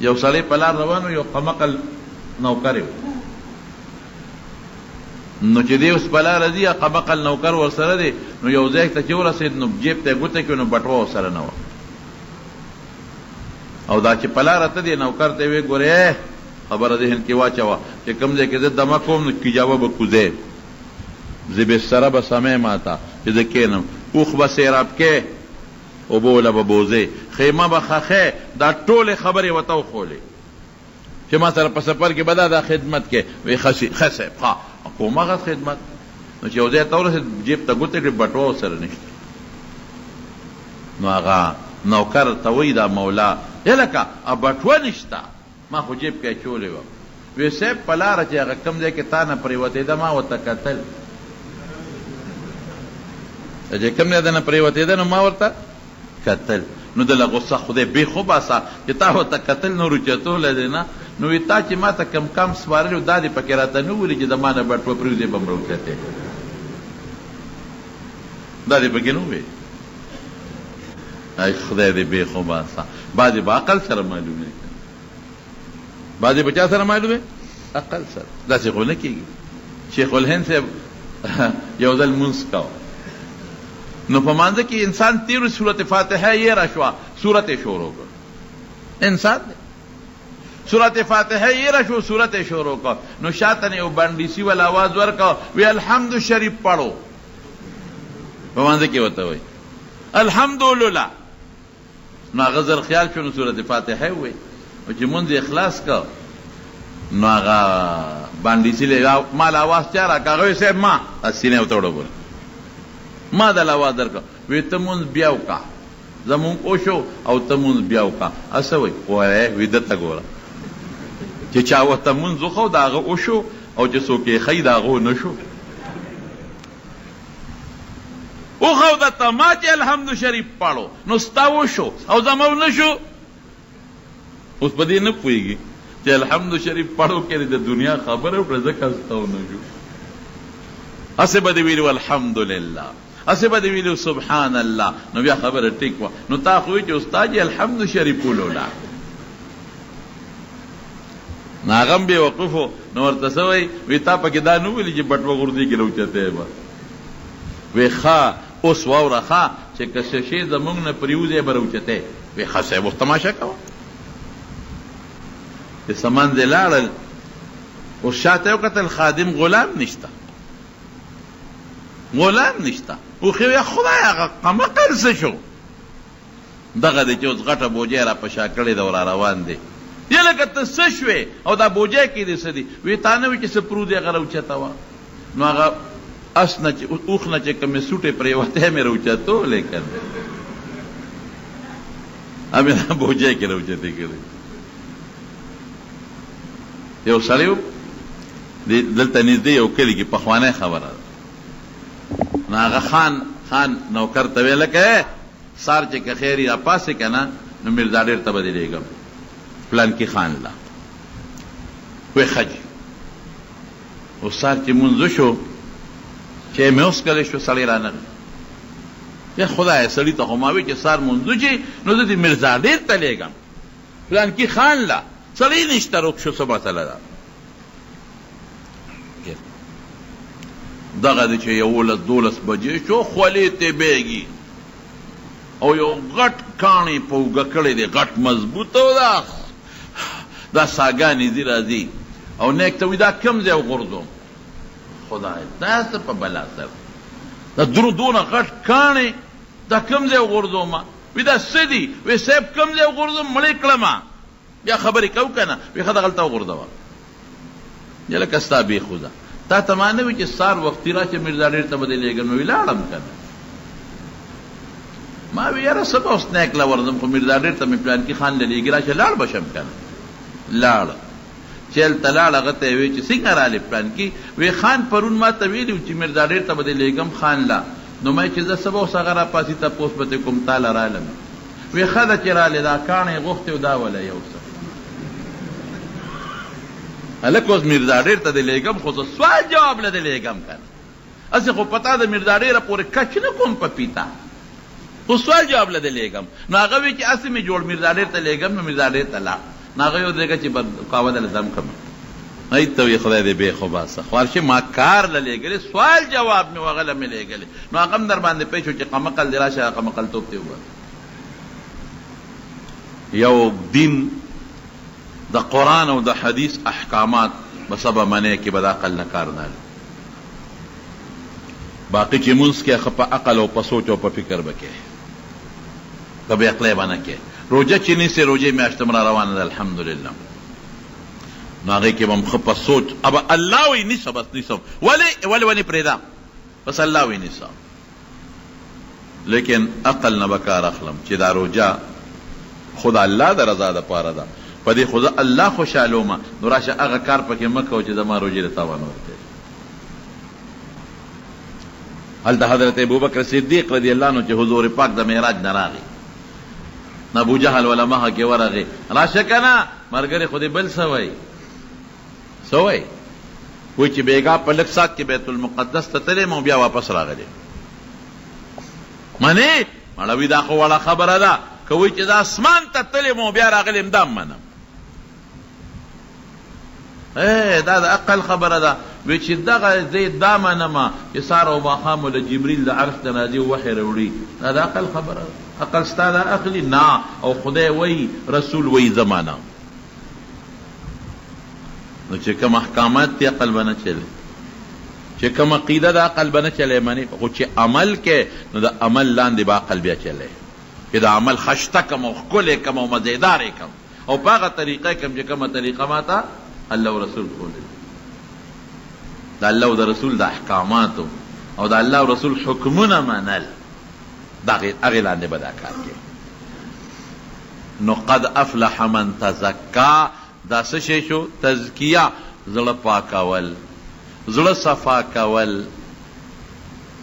یو سړی په لار روان و، یو قمقل نوکر و. نو چې دی اوس په لاره ځي، قمقل نوکر ورسره دی، نو یو ځای ته چې ورسېد نو جیب ته یې ګوته کړې، نو بټوه ورسره نه وه. او دا چې په لاره ته دی، نوکر ته یې ویې ګورې خبره ذهن کې واچوه چې کوم ځای کې زه دمه کوم نو کجاوه به کوزې، زه بستره به سمې ما ته چې زه کښېنم، اوښ به سیراب کې، اوبه له به بوزې، خیمه به خښې. دا ټولې خبرې ورته وښولې چې ما سره په سفر کې به دا خدمت کې. وی ښه صاحب ښه کوم هغه خدمت. نو چې یو ځای ته ورسېد، جیب ته ګوتې کړې، بټوه ورسره نشته. نو هغه نوکر ته وایي دا مولا، یا لکه بټوه نشته، ما خو جیب کې اچولې وه. وی صاحب په لاره چې هغه کوم ځای کې تا نه پرېوتېده ما ورته کتل، چې کوم ځای نه پرېوتېده نو ما ورته کتل. نو دله غصه خدای بېخو باسه چې تا ورته کتل نو روچتولی دی نه. نو وی تا چې ما ته کم سپارلي و دا دې پکې راته نه ولي چې د ما نه بټوه پرېوځې به م روچتې، دا دې پکې نه ووې. ای خدای دې بېخو باسه. بعضې به عقل سره معلومې، بعضې به چا سره معلومې؟ عقل سره. داسې خو نه کېږي. شیخ الهند صاحب یو ځل لمونځ کوه، نو په مانځه کې انسان تیرو صورت فاتحه یې را شوه، صورت یې شروع کړ. انسان دی، صورت فاتحه یې را شو، صورت یې شروع کړ. نو شاته نه یو بنډیسي والا آواز ورکړ، وی الحمد شریف پڑھو. په مانځه کې ورته وایي الحمدلله. نو هغه زر خیال شو، نو صورت فاتحه یې ووایي. او چې مونځ یې خلاص کړ، نو هغه بنډیسي ما له آواز چا راکړ، هغه وایي صاحب ما سینې ورته وډبوله، ما د آواز درکړه. وی ته مونځ بیا وکړه، زمونږ وشو او ته مونځ بیا وکړه. هسه وایي وایه ویده ته ګوره چې چا ورته مونځ وښو د هغه وشو، او چې څوک یې ښیي د هغه ونه شو. وښو درته ما چې الحمد شریف پاړو، نو ستا وشو او زما ونه شو. اوس په دې نه پوهېږي چې الحمد شریف پاړو کې د دنیا خبره وکړه، ځکه ستا ونه شو. هسې به دې ویلي الحمدلله، هسې به دې ویلي سبحان الله، نو بیا خبره ټیک وه. نو تا خو وایي چې استاد یې الحمد شریف ولوله. نو هغه هم بېوقوف و. نو ورته څه وایي؟ وی تا پکې دا نه ویلي چې بټوه غورځېږي له اوچتې به. وی ښه اوس واوره ښه چې که څه شی زمونږ نه پرېوځې به راوچتې. وی ښه صاحب اوس تماشه کوه. چې سمندې لاړل، اوس شاته یې وکتل خادم غلام نشته، غلام نشته. اوښې وی خدای هغه قمقل څه شو؟ دغه دی چې اوس غټه بوجۍ را په شا کړې ده او را روان دی. یا لکه ته څه شوې او دا بوجۍ کې دې څه دي؟ وی تا نه وي چې څه پرو دی هغه راوچته وه. نو هغه اس نه چې اوښ نه چې کومې سوټې پرېوتی مې راوچتولې که نه، همې دا بوجۍ کې راوچتې کړې. یو سړی و دلته نږدې یو کلي کې، پخوانی خبره ده. نو هغه خان نوکر ته ویل لکه سار چې که خیر را پاسې که نه، نو میرزا ډېر ته به دې لېږم پلانکي خان له. وی ښه جي. اوس سار چې مونځ وشو، چې مې وسکلی شو، سړی رانغی. یا خدایه سړي ته خو ما وی چې سار مونځ وچې نو زه دې میرزا ډېر ته لېږم پلانکي خان له. سړی نشته، روک شو، څه مسله ده؟ دغه دی چې 11-12 بجې شو، خولې ته بیږي او یو غټ کاڼی په اوږه کړی دی، غټ مضبوطه و دا ساګانې ځي راځي. او نیک ته وایي دا کوم ځای وغورځوم؟ خدای دا څه په بلا سره دا دونه غټ کاڼی، دا کوم ځای وغورځوم؟ وایي دا څه دي؟ وایي صاحب کوم ځای وغورځوم؟ مړې کړمه، بیا خبرې کوو که نه؟ وایي ښه دغلته وغورځوه. یا لکه ستا بېخوده تا ته ما نه وي چې سار وختي را چې میرزا ډېر ته به دې لېږم. نو وی لاړم که نه؟ ما وی یاره څه به اوس نیک له ورځم، خو میرزا ډېر ته مې پلانکي خان له لېږي راشه لاړ به شم که نه؟ لاړه. چې هلته لاړ، هغه ته یې وی چې څنګه رالې پلانکي؟ وی خان پرون ما ته ویلي چې میرزا ډېر ته به دې لېږم خان له. نو ما چې زه څه به اوس هغه را پاسي تپوس به ترې کوم تا له رالم. وی ښه ده چې رالې، دا کاڼی غوښتې و دا وله یو څه هلک اوس میرزا ډېر ته دې لېږم، خو زه سوال جواب له دې لېږم که نه؟ هسې خو پتا د میرزا ډېره پورې کچ نه کوم په پیتا، خو سوال جواب له دې لېږم. نو هغه وی چې هسې مې جوړ میرزا ډېر ته لېږم. نو میرزا ډېر ته لاړ. نو هغه یو ځای چې قهوه دله دم کړم هی ته وایي خدای دې بې خو باسه خوارشي ما کار له لېږلې سوال جواب مې هغه له مې لېږلې نو هغه هم در باندې پوه شو چې قمقل دې راشه قمقلتوب دې وباسه یو دین د قرآن او د حدیث احکامات به سبا منې کې به د عقل نه کار نه باقي چې مونځ کې ښه په عقل او په سوچ او په فکر به کې که بې عقلی به نه کې روژه چې نیسې روژې میاشته م را روانه ده الحمدلله نو هغې کې به م ښه په سوچ اب الله وایي نیسه بس نیسم ولې ونې پرېږدم بس الله وایي نیسه لیکن عقل نه به کار اخلم چې دا روژه خود الله د رضا دپاره ده په دې خو زه الله خوشحالومه نو راشه هغه کار پکې مه کوه چې زما روژې د تاوان ورکوي هلته حضرت ابوبکر صدیق رضی الله عنه چې حضور پاک د معراج نه راغی نه ابوجهل ولا مخه کې ورغی راشه که نه ملګري خو دې بل څه وایي څه وایي وایي چې بېګا په لږ ساعت کې بیت المقدس ته تللی م او بیا واپس راغلی منې مړوي دا خو وړه خبره ده که وایي چې دا اسمان ته تللی م او بیا راغلی م دا منم دا د عقل خبره ده وی چې دغه زه دا منمه چې سهار او ماښام له جبریل د عرش نه راځي وحی راوړي دا د عقل خبره ده عقل ستا دا اخلي نه او خدای وایي رسول وایي زه منم نو چې کوم احکامات دي عقل به نه چلی چې کوم عقیده د عقل به نه چلی منې خو چې عمل کې نو د عمل لاندې به عقل بیا چلی چې د عمل خشته کم او ښکلی کم او مزیدارې کم او په هغه طریقه کم چې کومه طریقه ماته الله و رسول ښودلې د الله او د رسول د احکاماتو او د الله او رسول حکمونه منل هغې لاندې به دا کار کوي نو قد افلح من تزکا دا څه شی شو تزکیه زړه پاکول زړه صفا کول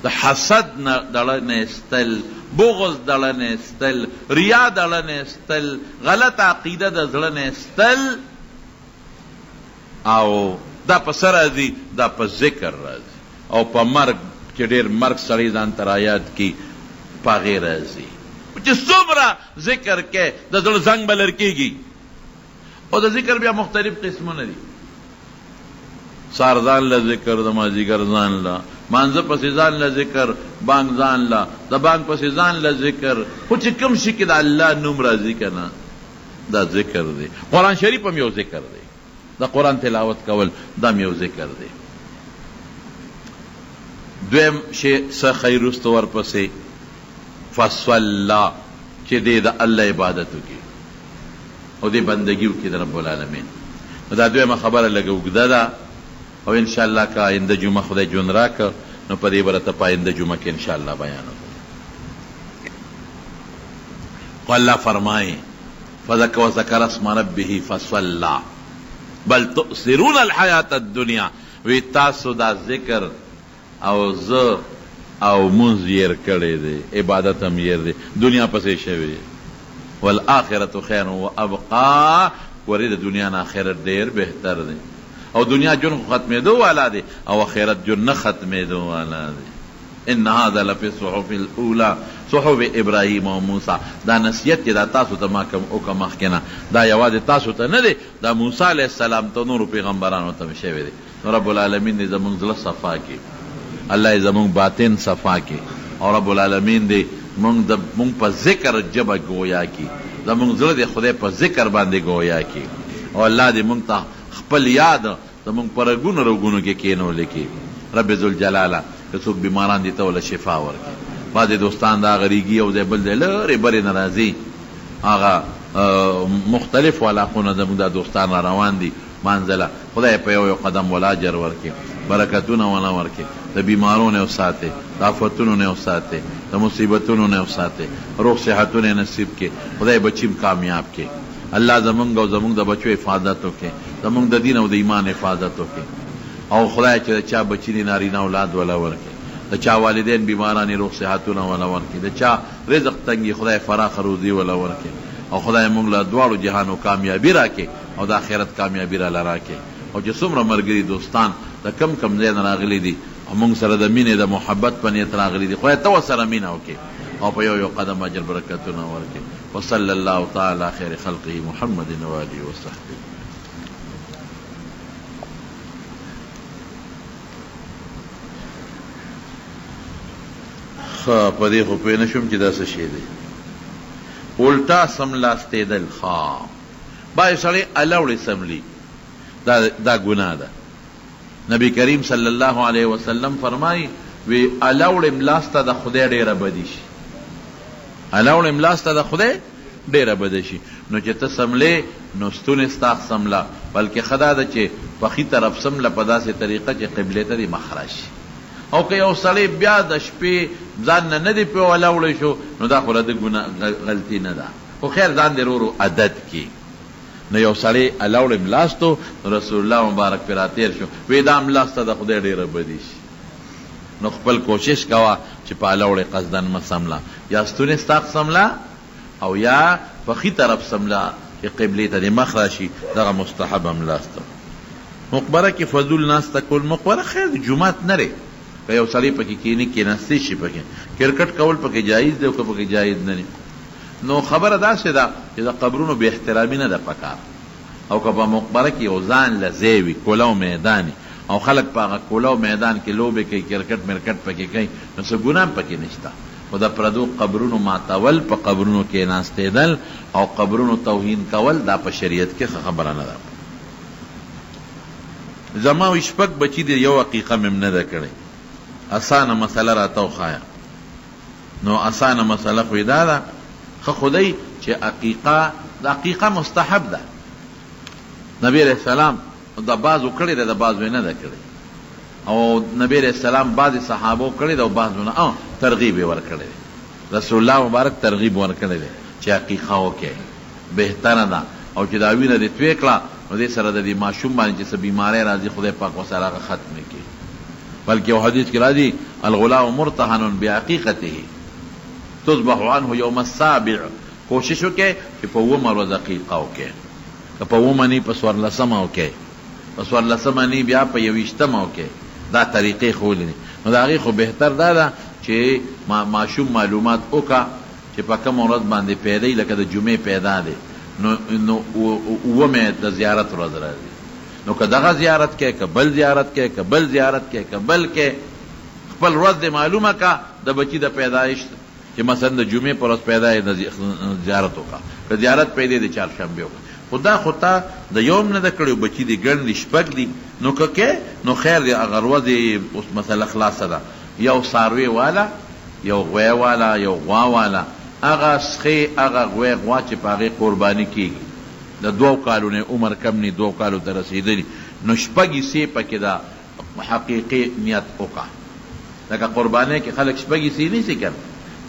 د حسد نه دړه نیستل بغض دړه نیستل ریا دړه نیستل غلط عقیده د زړه نیستل او دا په څه راځي دا په ذکر راځي او په مرګ چې ډېر مرګ سړی ځان ته رایاد کي په هغې راځي چې څومره ذکر کې د زړه زنګ به لر کېږي او د ذکر بیا مختلف قسمونه دي سهار ځان له ذکر د مازدیګر ځان له مانځه پسې ځان له ذکر بانک ځان له د بانک پسې ځان له ذکر خو چې کوم شي کې د الله نوم راځي که نه دا ذکر دی قرآن شریف هم یو ذکر دی د قرآن تلاوت کول دا هم یو ذکر دی دویم شی څه خیر وروسته ورپسې فصلی چې دی د الله عبادت وکړي او دې بندګي وکړي د رب العالمین دا دویمه خبره لږه اوږده ده او انشاءالله که آینده جمعه خدای جون راکړه نو په دې به راته په آینده جمعه کې انشاءالله بیان وکړو خو الله فرمایي وذکر اسم ربه فصلی بل تؤثرون الحیات الدنیا وی تاسو دا ذکر او زه او مونځ یېر کړی دی عبادت هم یېر دی دنیا پسې شوی والآخرة خیر و ابقا ورې د دنیا نه آخرت ډېر بهتر دی او دنیا جون ختمېدو والا دی او آخرت جون نه ختمېدو والا دی ان هذا لفی الصحف الاولى صحف ابراهیم او موسی دا نصیحت چې دا تاسو ته ما کوم وکړه مخکې نه دا یوازې تاسو ته نه دی دا موسی علیه السلام ته نورو پیغمبرانو ته شوی دی نو رب العالمین دې زمونږ زړه صفا کړي الله یې زمونږ باطن صفا کړي او رب العالمین دې مونږ په ذکر جبه ګویا کړي زمونږ زړه دې خدای په ذکر باندې ګویا کړي او الله دې مونږ ته خپل یاد زمونږ په رګونو رګونو کې کېنولی کړي رب ذوالجلاله که څوک بیماران دي ته وله شفا ورکړي بعضې دوستان د هغه ریږي او ځای بل ځای لرې برې نه راځي هغه مختلف علاقونه زموږ دا دوستان را روان دي منزله خدای په یو قدم ولا اجر ورکړي برکتونه ونه ورکړي د بیمارو نه وساتې د آفتونو نه وساتې د مصیبتونو نه وساتې روغ صحتونه نصیب کړي خدای بچیم کامیاب کړي الله زمونږ او زمونږ د بچو حفاظت وکړي زمونږ د دین او د ایمان حفاظت وکړي او خدای چې د چا بچي دي نارینه اولاد ولا ورکړي د چا والدین بیماران روغ صحتونه ولا ورکړي د چا رزق تنګي خدای فراخ روزي ولا ورکړي او خدای موږ له دواړو جهانو کامیابي راکړي او د آخرت کامیابي راله راکړي او چې څومره ملګري دوستان د کم کم ځای نه راغلي دي او موږ سره د مینې د محبت په نیت راغلي دي خدای ته ورسره مینه وکړي او په یو قدم اجر برکتونه ورکړي. وصلی الله تعالی خیر خلقه محمد و آله و صحبه. په دې خو پوه نه شوم چې دا څه شی دی. الټا سملاستېدل باید سړی الاوړې سملی، دا ګناه ده. نبی کریم صلی الله علیه وسلم فرمایي وی الاوړې ملاسته د خدای ډېره بدي شي، الاوړې ملاسته د خدای ډېره بدي شي. نو چې ته سملې نو ستونې ستا سمله، بلکې ښه دا ده چې پخي طرف سمله په داسې طریقه چې قبلې ته دې مخ راشي. او که یو سړی بیا د شپې ځان نه دی پې الاوړی شو نو دا خو د غلطي نه ده، خو خیر ځان دې ورو عادت کړي. نو یو سړی الاوړې ملاستو نو رسول الله مبارک پې راتېر شو، وی دا ملاسته د خدای ډېره بدي شي. نو خپل کوشش کوه چې په الاوړې قصدن مه سمله، یا ستونې ستا سمله او یا پخي طرف سمله چې قبلې ته دې مخ راشي، دغه مستحبه ملاسته. مقبره کې فضول ناسته کول، مقبره خیر د جومات نه دی، که یو سړی پکې کښېني کښېناستی شي، پکې کرکټ کول پکې جایز دی او که پکې جایز نه دی. نو خبره داسې ده چې د قبرونو بې احترامي نه ده پکار، او که په مقبره کې یو ځان له ځای وي، کوله او میدان او خلک په هغه کوله او میدان کې لوبې کوي، کرکټ مرکټ پکې کوي، نو څه ګناه هم پکې نشته. خو د پردو قبرونو ماتول، په قبرونو کښېناستېدل او قبرونو توهین کول، دا په شریعت کې ښه خبره نه ده. زما شپږ بچي دي، یو عقیقه مې نه ده کړې. اسانه مسله راته وښایه. نو اسانه مسله خو دا ده ښه خدای چې د عقیقه مستحب ده. نبی علیہ السلام د بعضو کړې ده، د بعضو یې نه ده کړې، او نبی علیہ السلام بعضې صحابو کړې ده او بعضو نه ترغیب یې ورکړی دی. رسول الله مبارک ترغیب ورکړی دی چې عقیقه وکړئ، بهتره ده. او چې دا وینه دې توی کړه نو دې سره د دې ماشوم باندې چې څه بیماری راځي خدای پاک ورسره هغه ختم کړي. بلکې یو حدیث کې راځي الغلام مرتهن بعقیقته تصبح عنه یوم السابع. کوشش وکړئ چې په 9 ورځ عقیقه وکړئ، که په 9 نه په 14 وکړئ، په 14 نه بیا په 21 وکړئ. دا طریقې ښولې دي. نو د هغې خو بهتر دا ده چې ماشوم معلومات وکړه چې په کومه ورځ باندې پیدا لکه د جمعې پیدا دی نو 9 د زیارت ورځ راځي. نو که دغه زیارت کې، که بل زیارت کې، که بل زیارت کې، که بل کې، خپل ورځ دې معلومه که د بچي د پیدایش چې مثلا د جمعې پر ورځ پیدا یې زیارت وکړه، که زیارت پیدا د چهارشنبې وکړه. خو دا خو تا د یو هم نه ده کړی، بچي دې ګڼ دي، شپږ دي، نو که کې نو خیر دی. هغه ورځ اوس مسله خلاصه ده، یو څاروي والا، یو غوی والا، یو غوا والا، هغه سخی، هغه غوی غوا چې په هغې قرباني کېږي، د 2 کالو نه عمر کم نه 2 کالو ته رسېدلي، نو 6 حصې پکې د حقیقي نیت وکړه. لکه قربانۍ کې خلک 6 حصې نیسي که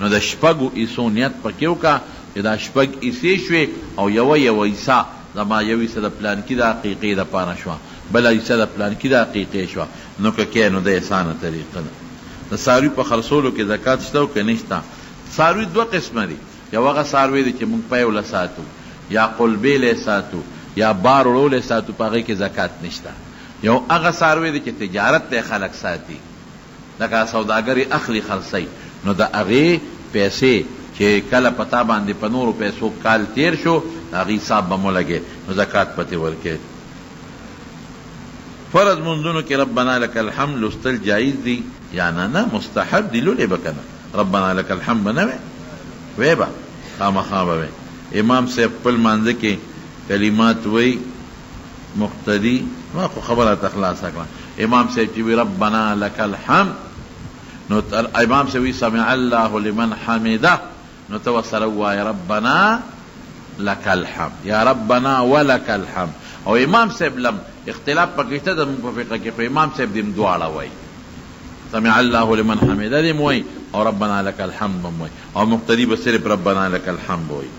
نو د 6 حصو نیت پکې وکړه چې دا 6 حصې شوې او یوه حصه زما یو حصه د پلانکي د عقیقې دپاره شوه، بله حصه د پلانکي د عقیقې شوه. نو که کې نو د اسانه طریقه ده. د څاروي په خرڅولو کې زکات شته او که نشته. څاروي 2 قسمه دي، یو هغه څاروي دی چې موږ پیوله ساتو، یا قلبې لی ساتو، یا بار وړولی ساتو، په هغې کې زکات نشته. یو هغه څاروی دی چې تجارت دی خلک ساتي، لکه سوداګر یې اخلي خرڅوي، نو د هغې پیسې چې کله په تا باندې په نورو پیسو کال تیر شو د هغې حساب به مو لګې، نو زکات پتې ورکوې. فرض منځونو کې ربنا لک الحمد لوستل جایز دي یا نه مستحب دي. لولې به که نه ربنا لک الحمد به نه وی وی به خامخا به وی. امام صاحب خپل مانځه کې کلمات وی مقتدي، ما خو خبره ته خلاصه کړه. امام صاحب چې وی ربنا لک الحمد، نو امام صاحب وی سمع الله لمن حمده، نو ته ورسره ووایه ربنا لک الحمد یا ربنا ولک الحمد. او امام صاحب لم اختلاف پکې شته د په فقه کې، په امام صاحب دې دواړه وایي، سمع الله لمن حمده دې وایي او ربنا لک الحمد هم وایي، او مقتدي به صرف ربنا لک الحمد وایي.